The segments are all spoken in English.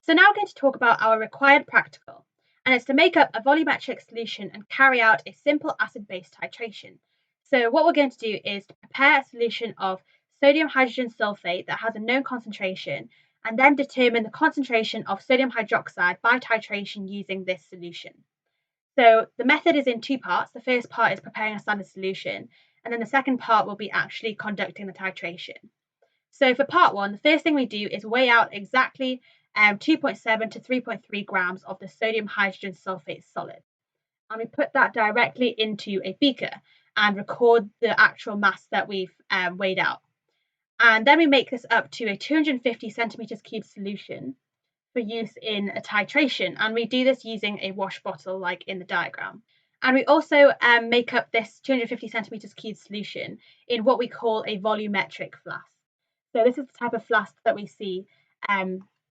So now we're going to talk about our required practical, and it's to make up a volumetric solution and carry out a simple acid-base titration. So what we're going to do is to prepare a solution of sodium hydrogen sulfate that has a known concentration, and then determine the concentration of sodium hydroxide by titration using this solution. So the method is in two parts. The first part is preparing a standard solution, and then the second part will be actually conducting the titration. So for part one, the first thing we do is weigh out exactly 2.7 to 3.3 grams of the sodium hydrogen sulfate solid. And we put that directly into a beaker and record the actual mass that we've weighed out. And then we make this up to a 250 centimeters cubed solution for use in a titration. And we do this using a wash bottle like in the diagram. And we also make up this 250 centimeters cubed solution in what we call a volumetric flask. So this is the type of flask that we see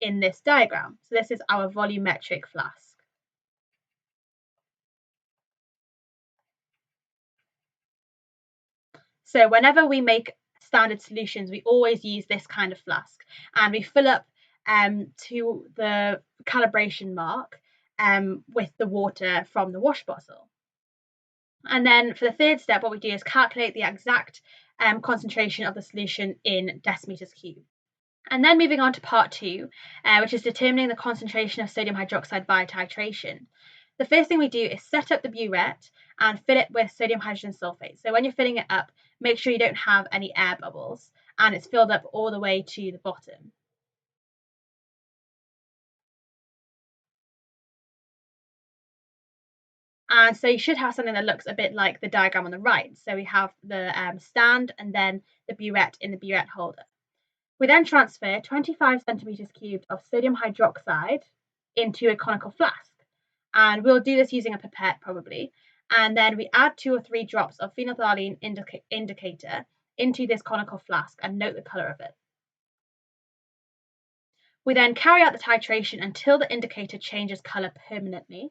in this diagram. So this is our volumetric flask. So whenever we make standard solutions, we always use this kind of flask, and we fill up to the calibration mark with the water from the wash bottle. And then for the third step, what we do is calculate the exact concentration of the solution in decimeters cubed. And then moving on to part two, which is determining the concentration of sodium hydroxide by titration. The first thing we do is set up the burette and fill it with sodium hydrogen sulfate. So when you're filling it up, make sure you don't have any air bubbles and it's filled up all the way to the bottom. And so you should have something that looks a bit like the diagram on the right. So we have the stand and then the burette in the burette holder. We then transfer 25 centimeters cubed of sodium hydroxide into a conical flask. And we'll do this using a pipette probably. And then we add 2 or 3 drops of phenolphthalein indicator into this conical flask and note the colour of it. We then carry out the titration until the indicator changes colour permanently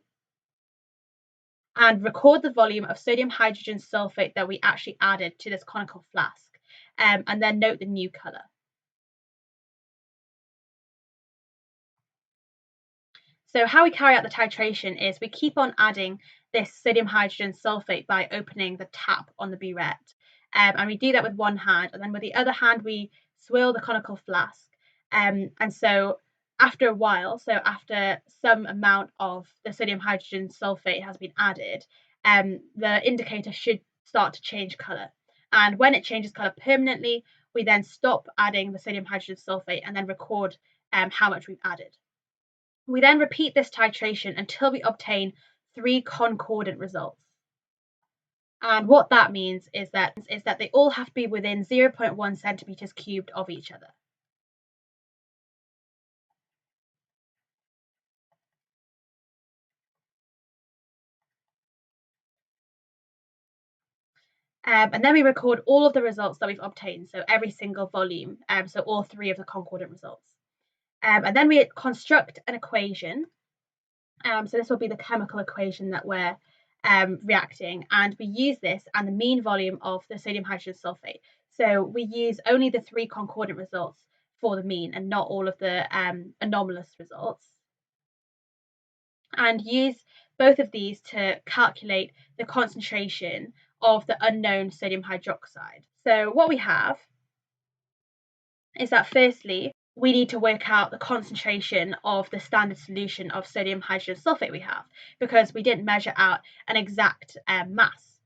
and record the volume of sodium hydrogen sulfate that we actually added to this conical flask and then note the new colour. So how we carry out the titration is we keep on adding this sodium hydrogen sulfate by opening the tap on the burette. And we do that with one hand, and then with the other hand we swirl the conical flask. And so after a while, so after some amount of the sodium hydrogen sulfate has been added, the indicator should start to change colour. And when it changes colour permanently, we then stop adding the sodium hydrogen sulfate and then record how much we've added. We then repeat this titration until we obtain 3 concordant results. And what that means is that they all have to be within 0.1 centimeters cubed of each other. And then we record all of the results that we've obtained, so every single volume, so all 3 of the concordant results. And then we construct an equation. So this will be the chemical equation that we're reacting, and we use this and the mean volume of the sodium hydrogen sulfate. So we use only the 3 concordant results for the mean and not all of the anomalous results, and use both of these to calculate the concentration of the unknown sodium hydroxide. So what we have is that firstly, we need to work out the concentration of the standard solution of sodium hydrogen sulfate we have, because we didn't measure out an exact mass.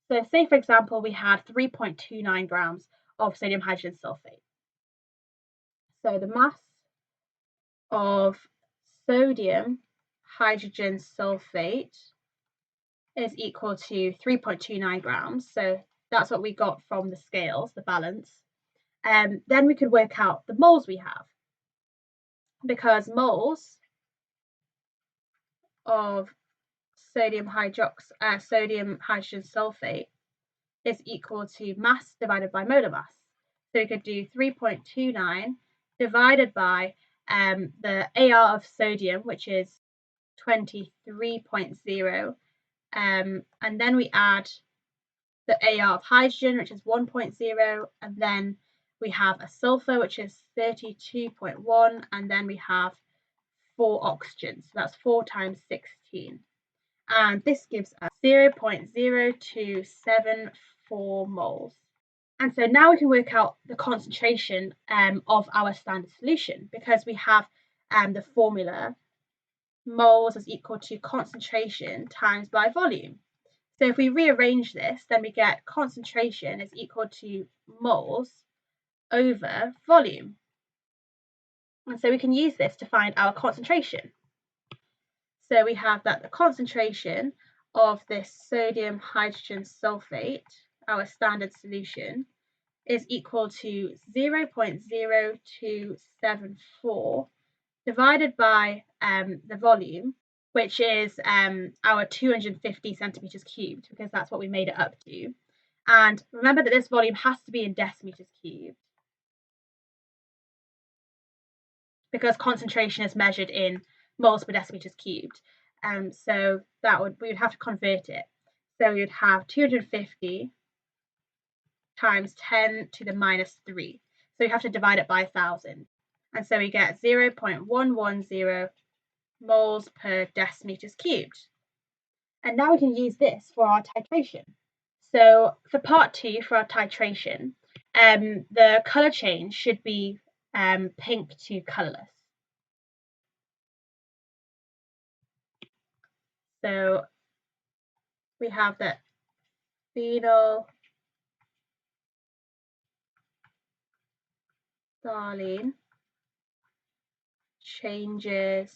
So say, for example, we had 3.29 grams of sodium hydrogen sulfate. So the mass of sodium hydrogen sulfate is equal to 3.29 grams. So that's what we got from the scales, the balance. Then we could work out the moles we have, because moles of sodium hydrogen sulfate is equal to mass divided by molar mass. So we could do 3.29 divided by the AR of sodium, which is 23.0, and then we add the AR of hydrogen, which is 1.0, and then we have a sulfur, which is 32.1, and then we have 4 oxygen. So that's 4 times 16. And this gives us 0.0274 moles. And so now we can work out the concentration of our standard solution, because we have the formula moles is equal to concentration times by volume. So if we rearrange this, then we get concentration is equal to moles over volume. And so we can use this to find our concentration. So we have that the concentration of this sodium hydrogen sulfate, our standard solution, is equal to 0.0274 divided by the volume, which is our 250 centimeters cubed, because that's what we made it up to. And remember that this volume has to be in decimeters cubed, because concentration is measured in moles per decimeters cubed. So we would have to convert it. So we would have 250 times 10 to the minus 3. So we have to divide it by 1,000. And so we get 0.110 moles per decimeters cubed. And now we can use this for our titration. So for part 2, for our titration, the colour change should be pink to colourless. So we have that phenolphthalein changes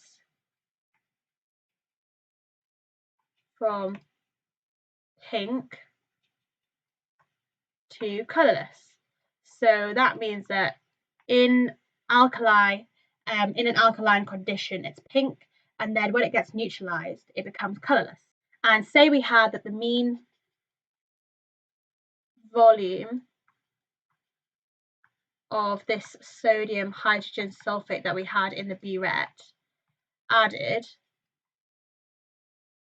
from pink to colourless. So that means that in an alkaline condition, it's pink, and then when it gets neutralized, it becomes colourless. And say we had that the mean volume of this sodium hydrogen sulfate that we had in the burette added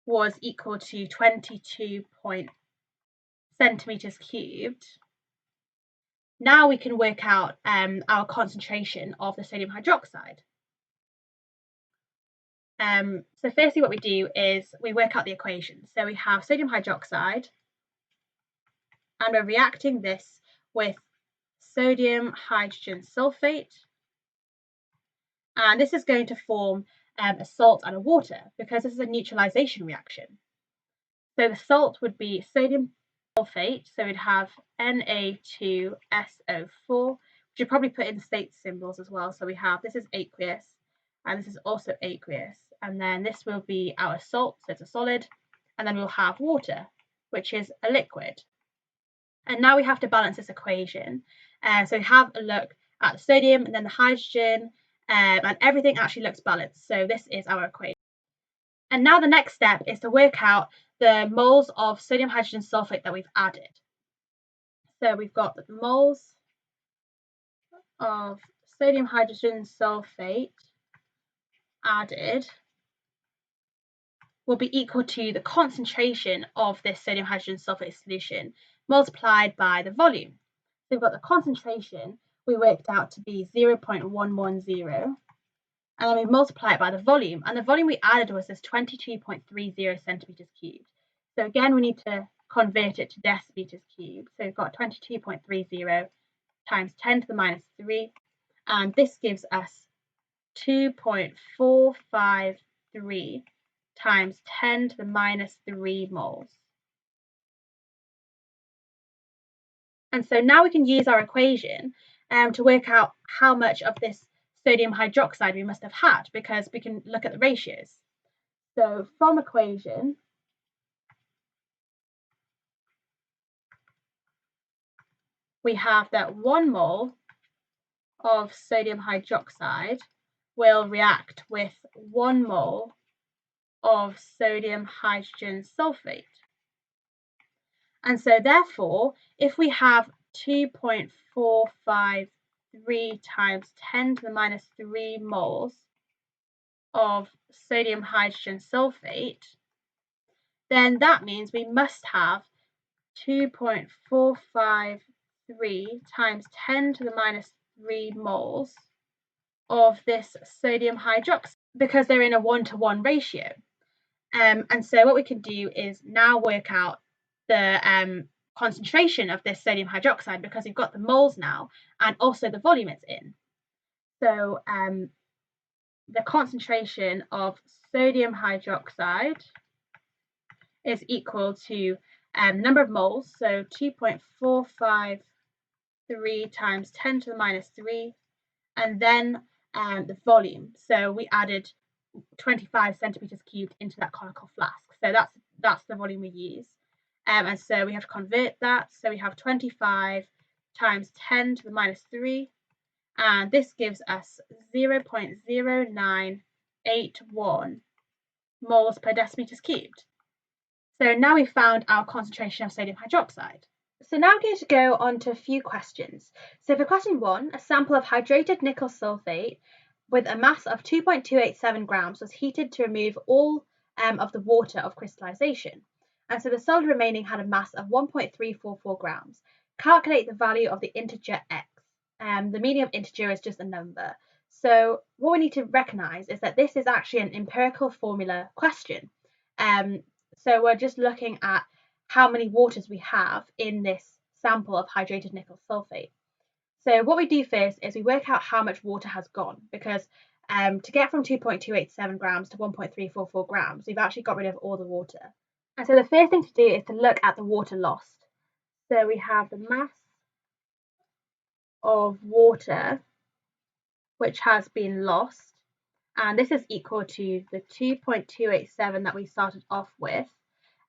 was equal to 22 centimeters cubed. Now we can work out our concentration of the sodium hydroxide. So firstly, what we do is we work out the equation. So we have sodium hydroxide, and we're reacting this with sodium hydrogen sulfate. And this is going to form a salt and a water, because this is a neutralization reaction. So the salt would be sodium sulfate, so we'd have Na2SO4, which you'd probably put in state symbols as well. So we have, this is aqueous, and this is also aqueous. And then this will be our salt, so it's a solid. And then we'll have water, which is a liquid. And now we have to balance this equation. So we have a look at the sodium and then the hydrogen, and everything actually looks balanced. So this is our equation. And now the next step is to work out the moles of sodium hydrogen sulfate that we've added. So we've got the moles of sodium hydrogen sulfate added will be equal to the concentration of this sodium hydrogen sulfate solution multiplied by the volume. So we've got the concentration we worked out to be 0.110, and then we multiply it by the volume, and the volume we added was this 22.30 centimeters cubed. So again, we need to convert it to decimeters cubed. So we've got 22.30 times 10 to the minus 3, and this gives us 2.453 times 10 to the minus 3 moles. And so now we can use our equation to work out how much of this sodium hydroxide we must have had, because we can look at the ratios. So from equation, we have that 1 mole of sodium hydroxide will react with 1 mole of sodium hydrogen sulfate. And so therefore, if we have 2.453 times 10 to the minus 3 moles of sodium hydrogen sulfate, then that means we must have 2.453 times 10 to the minus 3 moles of this sodium hydroxide. because they're in a 1-to-1 ratio. And so what we can do is now work out the concentration of this sodium hydroxide, because we've got the moles now and also the volume it's in. So the concentration of sodium hydroxide is equal to number of moles, so 2.453 times 10 to the minus 3, and then the volume. So we added 25 centimeters cubed into that conical flask. So that's the volume we use. And so we have to convert that. So we have 25 times 10 to the minus 3, and this gives us 0.0981 moles per decimeters cubed. So now we've found our concentration of sodium hydroxide. So now I'm going to go on to a few questions. So for question 1, a sample of hydrated nickel sulfate with a mass of 2.287 grams was heated to remove all of the water of crystallization. And so the solid remaining had a mass of 1.344 grams. Calculate the value of the integer x. The meaning of integer is just a number. So what we need to recognize is that this is actually an empirical formula question. So we're just looking at how many waters we have in this sample of hydrated nickel sulfate. So what we do first is we work out how much water has gone, because to get from 2.287 grams to 1.344 grams, we've actually got rid of all the water. And so the first thing to do is to look at the water lost. So we have the mass of water which has been lost, and this is equal to the 2.287 that we started off with,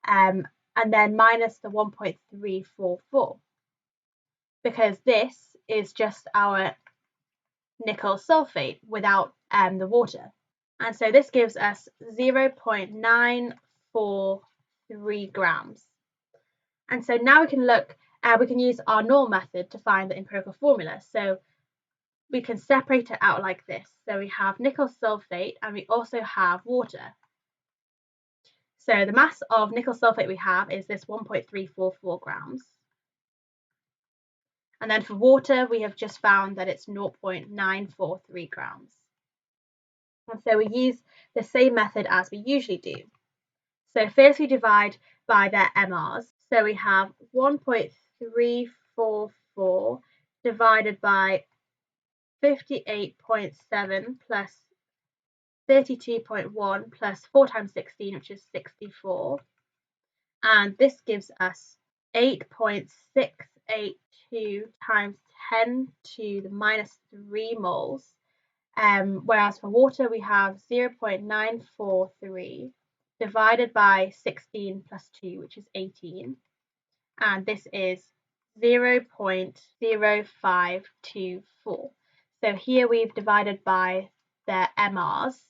and then minus the 1.344, because this is just our nickel sulfate without the water. And so this gives us 0.943 grams. And so now we can use our normal method to find the empirical formula. So we can separate it out like this. So we have nickel sulfate and we also have water. So the mass of nickel sulfate we have is this 1.344 grams. And then for water, we have just found that it's 0.943 grams. And so we use the same method as we usually do. So first we divide by their MRs. So we have 1.344 divided by 58.7 plus 32.1 plus 4 times 16, which is 64. And this gives us 8.682 times 10 to the minus 3 moles. Whereas for water, we have 0.943 divided by 16 plus 2, which is 18. And this is 0.0524. So here we've divided by their MRs.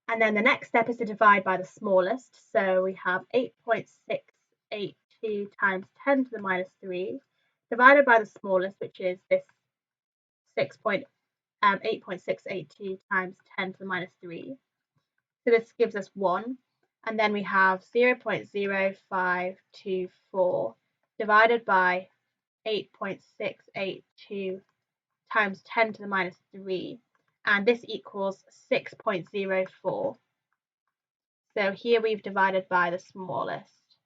And then the next step is to divide by the smallest. So we have 8.682 times 10 to the minus 3 divided by the smallest, which is this 8.682 times 10 to the minus 3. So this gives us 1. And then we have 0.0524 divided by 8.682 times 10 to the minus 3. And this equals 6.04. So here we've divided by the smallest.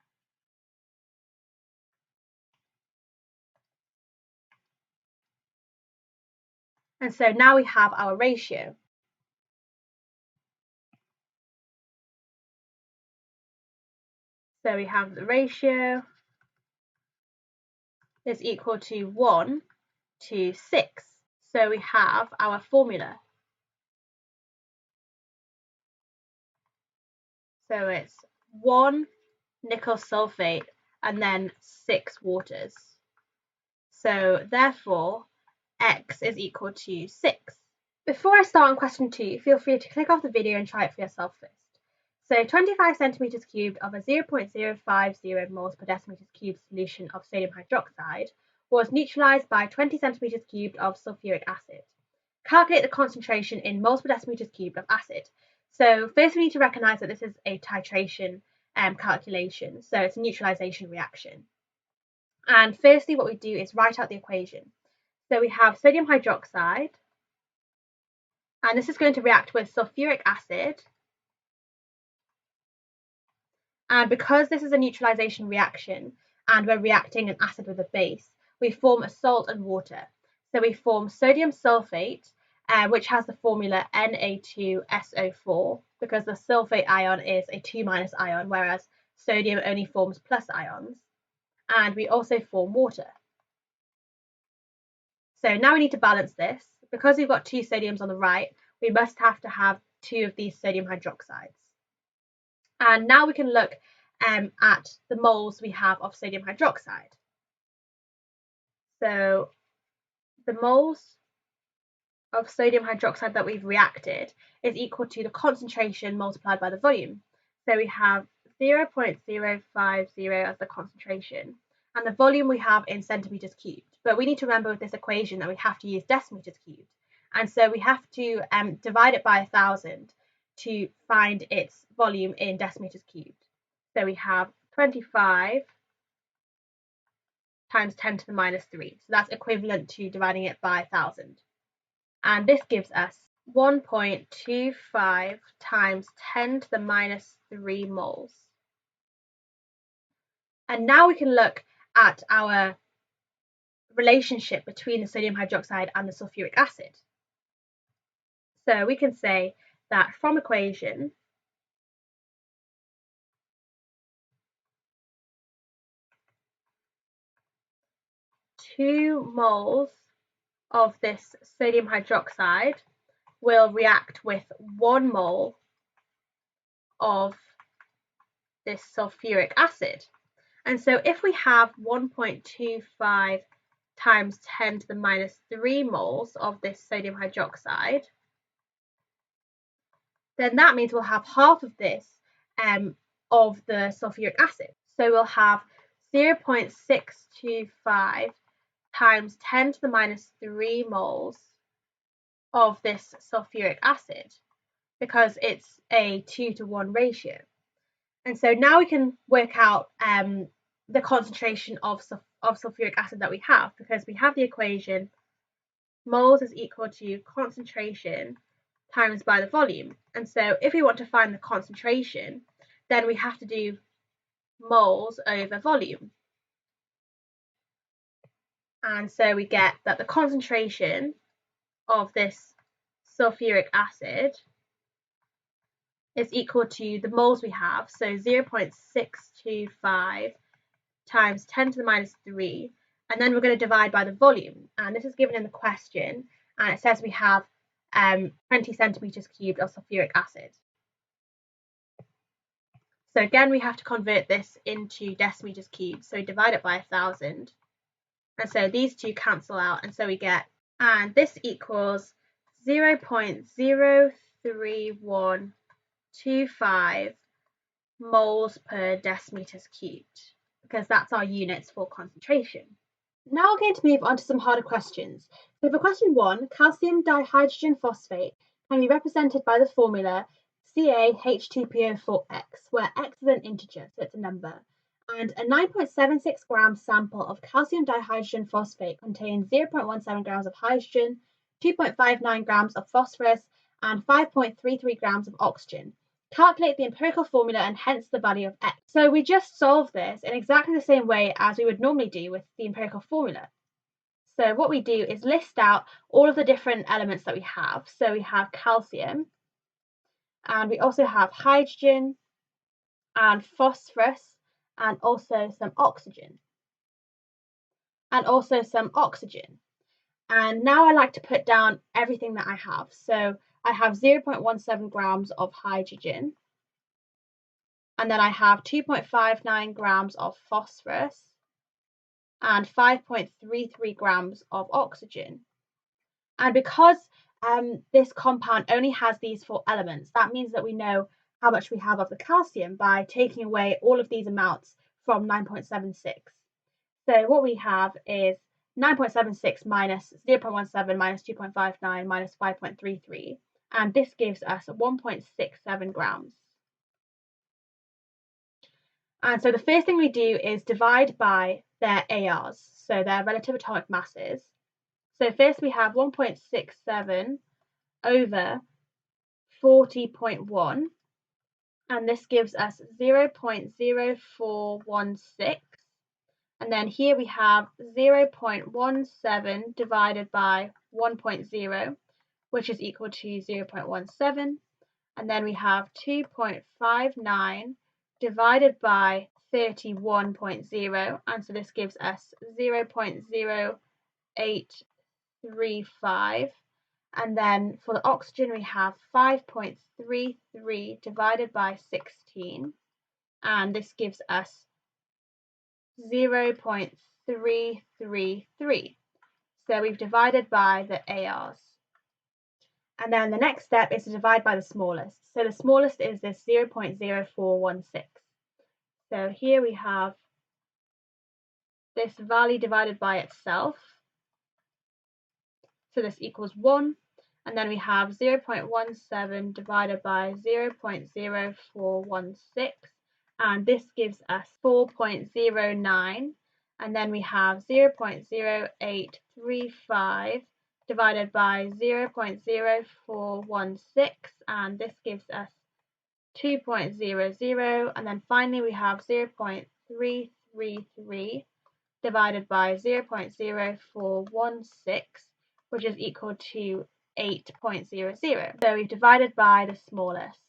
And so now we have our ratio. So we have the ratio is equal to 1 to 6. So we have our formula. So it's 1 nickel sulfate and then 6 waters. So therefore, X is equal to 6. Before I start on question 2, feel free to click off the video and try it for yourself first. So 25 centimeters cubed of a 0.050 moles per decimeters cubed solution of sodium hydroxide was neutralized by 20 centimeters cubed of sulfuric acid. Calculate the concentration in moles per decimeters cubed of acid. So first we need to recognize that this is a titration calculation, so it's a neutralization reaction. And firstly what we do is write out the equation. So we have sodium hydroxide And this is going to react with sulfuric acid. And because this is a neutralization reaction and we're reacting an acid with a base, we form a salt and water. So we form sodium sulfate, which has the formula Na2SO4, because the sulfate ion is a 2- ion, whereas sodium only forms plus ions. And we also form water. So now we need to balance this. Because we've got 2 sodiums on the right, we must have to have 2 of these sodium hydroxides. And now we can look at the moles we have of sodium hydroxide. So the moles of sodium hydroxide that we've reacted is equal to the concentration multiplied by the volume. So we have 0.050 as the concentration, and the volume we have in centimeters cubed. But we need to remember with this equation that we have to use decimeters cubed. And so we have to divide it by 1,000 to find its volume in decimeters cubed. So we have 25 times 10 to the minus 3. So that's equivalent to dividing it by 1,000. And this gives us 1.25 times 10 to the minus 3 moles. And now we can look at our relationship between the sodium hydroxide and the sulfuric acid. So we can say that from equation, two moles of this sodium hydroxide will react with 1 mole of this sulfuric acid. And so if we have 1.25 times 10 to the minus 3 moles of this sodium hydroxide, then that means we'll have half of this of the sulfuric acid. So we'll have 0.625 times 10 to the minus 3 moles of this sulfuric acid, because it's a 2-to-1 ratio. And so now we can work out the concentration of sulfuric acid that we have, because we have the equation moles is equal to concentration times by the volume. And so if we want to find the concentration, then we have to do moles over volume. And so we get that the concentration of this sulfuric acid is equal to the moles we have, so 0.625 times 10 to the minus 3, and then we're going to divide by the volume. And this is given in the question, and it says we have 20 centimeters cubed of sulfuric acid. So again, we have to convert this into decimeters cubed, so we divide it by 1,000. And so these two cancel out, and so we get, and this equals 0.03125 moles per decimeters cubed, because that's our units for concentration. Now we're going to move on to some harder questions. So for question 1, calcium dihydrogen phosphate can be represented by the formula CaH2PO4X, where X is an integer, so it's a number. And a 9.76 gram sample of calcium dihydrogen phosphate contains 0.17 grams of hydrogen, 2.59 grams of phosphorus, and 5.33 grams of oxygen. Calculate the empirical formula and hence the value of X. So we just solve this in exactly the same way as we would normally do with the empirical formula. So what we do is list out all of the different elements that we have. So we have calcium, and we also have hydrogen and phosphorus, and also some oxygen. And now I like to put down everything that I have. So I have 0.17 grams of hydrogen, and then I have 2.59 grams of phosphorus and 5.33 grams of oxygen. And because this compound only has these 4 elements, that means that we know how much we have of the calcium by taking away all of these amounts from 9.76. So what we have is 9.76 minus 0.17 minus 2.59 minus 5.33, and this gives us 1.67 grams. And so the first thing we do is divide by their ARs, so their relative atomic masses. So first we have 1.67 over 40.1, and this gives us 0.0416, and then here we have 0.17 divided by 1.0, which is equal to 0.17, and then we have 2.59 divided by 31.0, and so this gives us 0.0835, and then for the oxygen we have 5.33 divided by 16, and this gives us 0.333. So we've divided by the ARs. And then the next step is to divide by the smallest. So the smallest is this 0.0416. So here we have this value divided by itself. So this equals 1. And then we have 0.17 divided by 0.0416. And this gives us 4.09. And then we have 0.0835 divided by 0.0416, and this gives us 2.00, and then finally we have 0.333 divided by 0.0416, which is equal to 8.00. So we've divided by the smallest.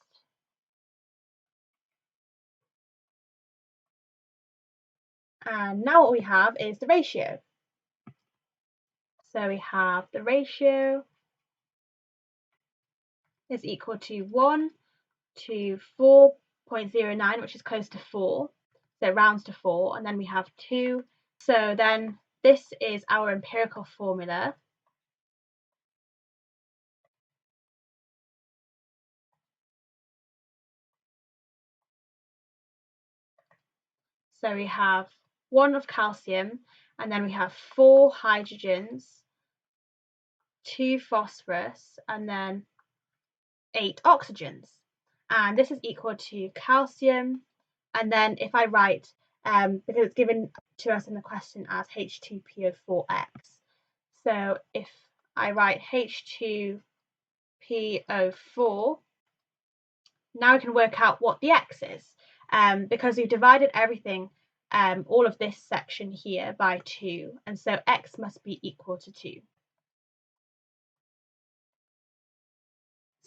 And now what we have is the ratio. So we have the ratio is equal to 1 to 4.09, which is close to 4. So it rounds to 4, and then we have 2. So then this is our empirical formula. So we have 1 of calcium, and then we have 4 hydrogens, 2 phosphorus, and then 8 oxygens. And this is equal to calcium, and then if I write, because it's given to us in the question as H2PO4X. So if I write H2PO4, now we can work out what the X is, because we've divided everything, all of this section here, by 2, and so X must be equal to 2.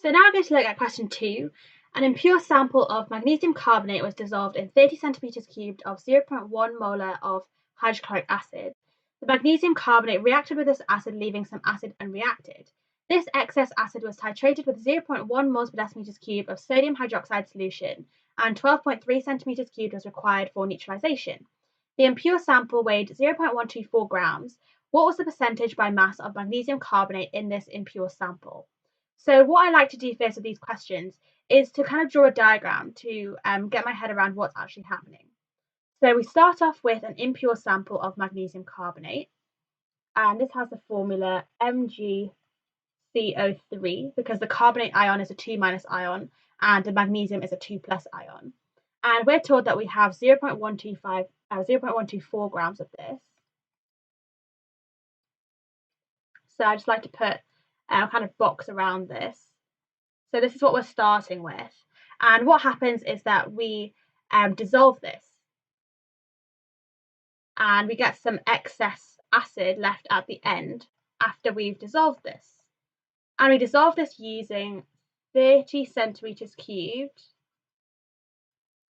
So now I'm going to look at question 2. An impure sample of magnesium carbonate was dissolved in 30 centimeters cubed of 0.1 molar of hydrochloric acid. The magnesium carbonate reacted with this acid, leaving some acid unreacted. This excess acid was titrated with 0.1 moles per decimeters cubed of sodium hydroxide solution, and 12.3 centimeters cubed was required for neutralization. The impure sample weighed 0.124 grams. What was the percentage by mass of magnesium carbonate in this impure sample? So what I like to do first with these questions is to kind of draw a diagram to get my head around what's actually happening. So we start off with an impure sample of magnesium carbonate, and this has the formula MgCO3 because the carbonate ion is a 2- ion and the magnesium is a 2+ ion. And we're told that we have 0.124 grams of this. So I just like to put a kind of box around this. So this is what we're starting with. And what happens is that we dissolve this, and we get some excess acid left at the end after we've dissolved this. And we dissolve this using 30 centimeters cubed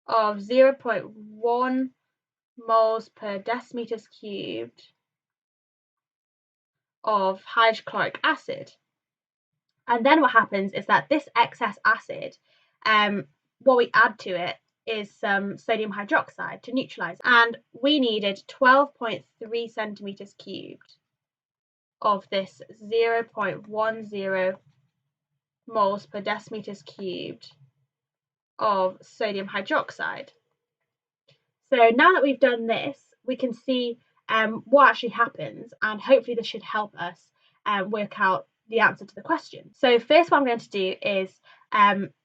of 0.1 moles per decimeters cubed of hydrochloric acid. And then what happens is that this excess acid, what we add to it is some sodium hydroxide to neutralize. And we needed 12.3 centimeters cubed of this 0.10 moles per decimeters cubed of sodium hydroxide. So now that we've done this, we can see what actually happens, and hopefully this should help us work out the answer to the question. So first what I'm going to do is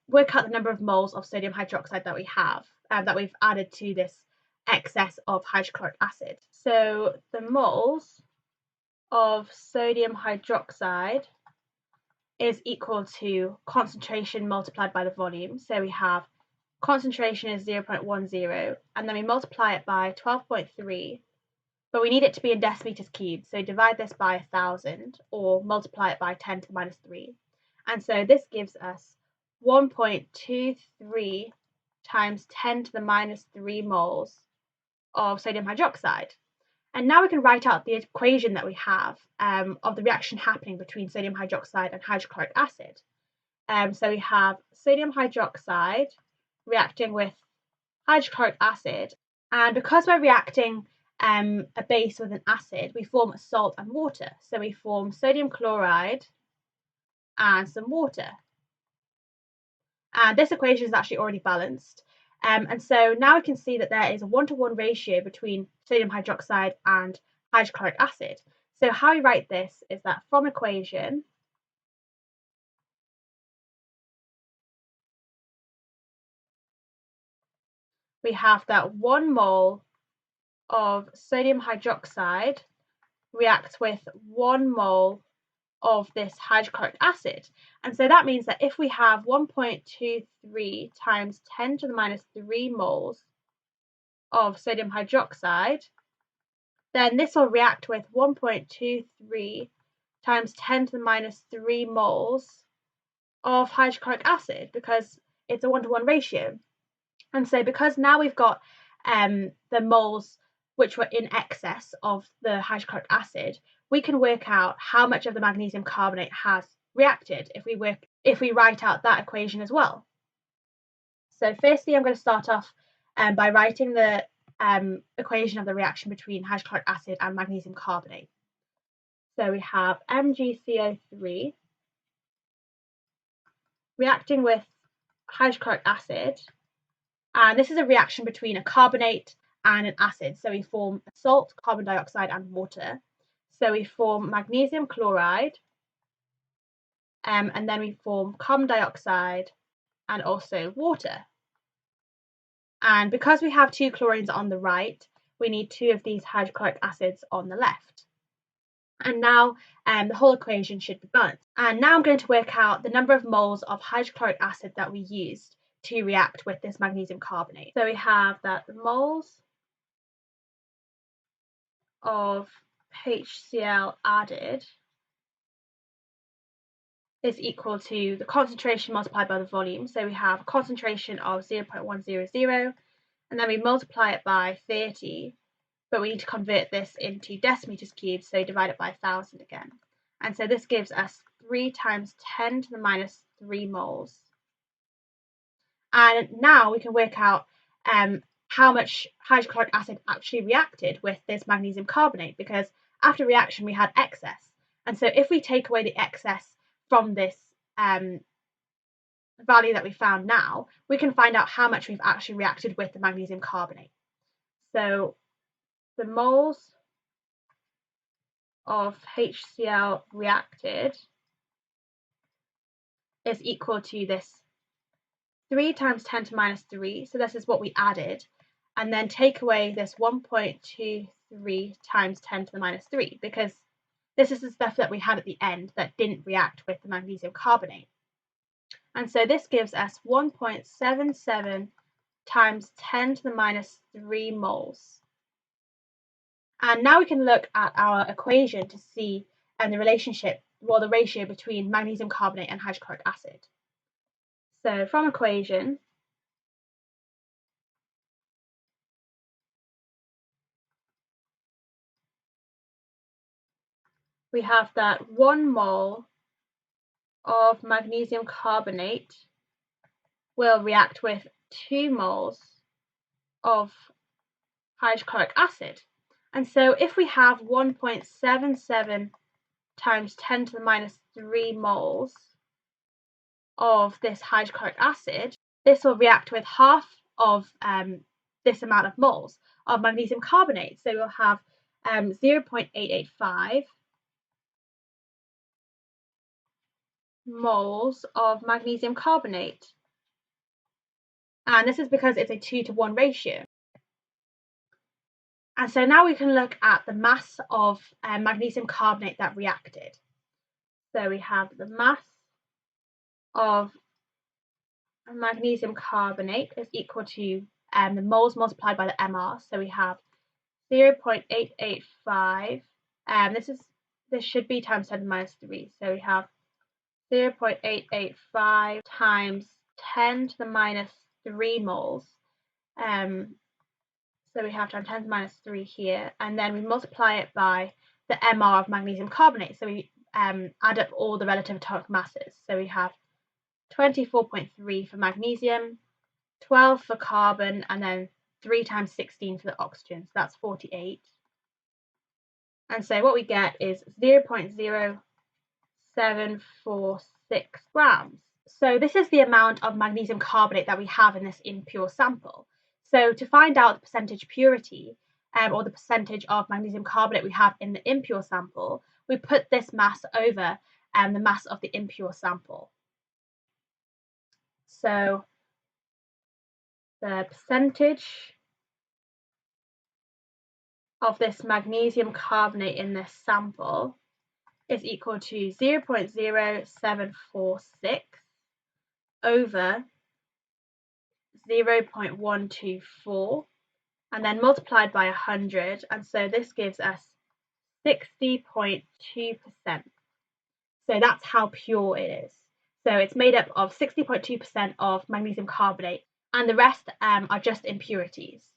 work out the number of moles of sodium hydroxide that we have, that we've added to this excess of hydrochloric acid. So the moles of sodium hydroxide is equal to concentration multiplied by the volume. So we have concentration is 0.10, and then we multiply it by 12.3, but we need it to be in decimeters cubed, so divide this by 1,000 or multiply it by 10 to the minus 3. And so this gives us 1.23 times 10 to the minus 3 moles of sodium hydroxide. And now we can write out the equation that we have of the reaction happening between sodium hydroxide and hydrochloric acid. So we have sodium hydroxide reacting with hydrochloric acid, and because we're reacting a base with an acid, we form salt and water. So we form sodium chloride and some water. And this equation is actually already balanced. And so now we can see that there is a 1-to-1 ratio between sodium hydroxide and hydrochloric acid. So how we write this is that from equation, we have that 1 mole of sodium hydroxide reacts with 1 mole of this hydrochloric acid. And so that means that if we have 1.23 times 10 to the minus 3 moles of sodium hydroxide, then this will react with 1.23 times 10 to the minus 3 moles of hydrochloric acid, because it's a 1-to-1 ratio. And so because now we've got the moles which were in excess of the hydrochloric acid, we can work out how much of the magnesium carbonate has reacted if we write out that equation as well. So firstly, I'm going to start off by writing the equation of the reaction between hydrochloric acid and magnesium carbonate. So we have MgCO3 reacting with hydrochloric acid, and this is a reaction between a carbonate and an acid. So we form salt, carbon dioxide, and water. So we form magnesium chloride, and then we form carbon dioxide and also water. And because we have 2 chlorines on the right, we need 2 of these hydrochloric acids on the left. And now the whole equation should be balanced. And now I'm going to work out the number of moles of hydrochloric acid that we used to react with this magnesium carbonate. So we have that the moles of HCl added is equal to the concentration multiplied by the volume. So we have a concentration of 0.100, and then we multiply it by 30, but we need to convert this into decimeters cubed, so divide it by 1,000 again. And so this gives us 3 times 10 to the minus 3 moles. And now we can work out how much hydrochloric acid actually reacted with this magnesium carbonate, because after reaction we had excess. And so if we take away the excess from this value that we found now, we can find out how much we've actually reacted with the magnesium carbonate. So the moles of HCl reacted is equal to this 3 times 10 to minus 3, so this is what we added, and then take away this 1.23 times 10 to the minus 3, because this is the stuff that we had at the end that didn't react with the magnesium carbonate. And so this gives us 1.77 times 10 to the minus 3 moles. And now we can look at our equation to see the relationship, or the ratio between magnesium carbonate and hydrochloric acid. So from equation, we have that 1 mole of magnesium carbonate will react with 2 moles of hydrochloric acid. And so if we have 1.77 times 10 to the minus 3 moles of this hydrochloric acid, this will react with half of this amount of moles of magnesium carbonate. So we'll have 0.885 moles of magnesium carbonate. And this is because it's a 2-to-1 ratio. And so now we can look at the mass of magnesium carbonate that reacted. So we have the mass of magnesium carbonate is equal to the moles multiplied by the MR. So we have 0.885. This should be times 10 to the minus 3. So we have 0.885 times 10 to the minus 3 moles. So we have times 10 to the minus 3 here, and then we multiply it by the MR of magnesium carbonate. So we add up all the relative atomic masses. So we have 24.3 for magnesium, 12 for carbon, and then 3 times 16 for the oxygen. So that's 48. And so what we get is 0.0746 grams. So this is the amount of magnesium carbonate that we have in this impure sample. So to find out the percentage purity, or the percentage of magnesium carbonate we have in the impure sample, we put this mass over the mass of the impure sample. So the percentage of this magnesium carbonate in this sample is equal to 0.0746 over 0.124 and then multiplied by 100, and so this gives us 60.2%. So that's how pure it is. So it's made up of 60.2% of magnesium carbonate, and the rest are just impurities.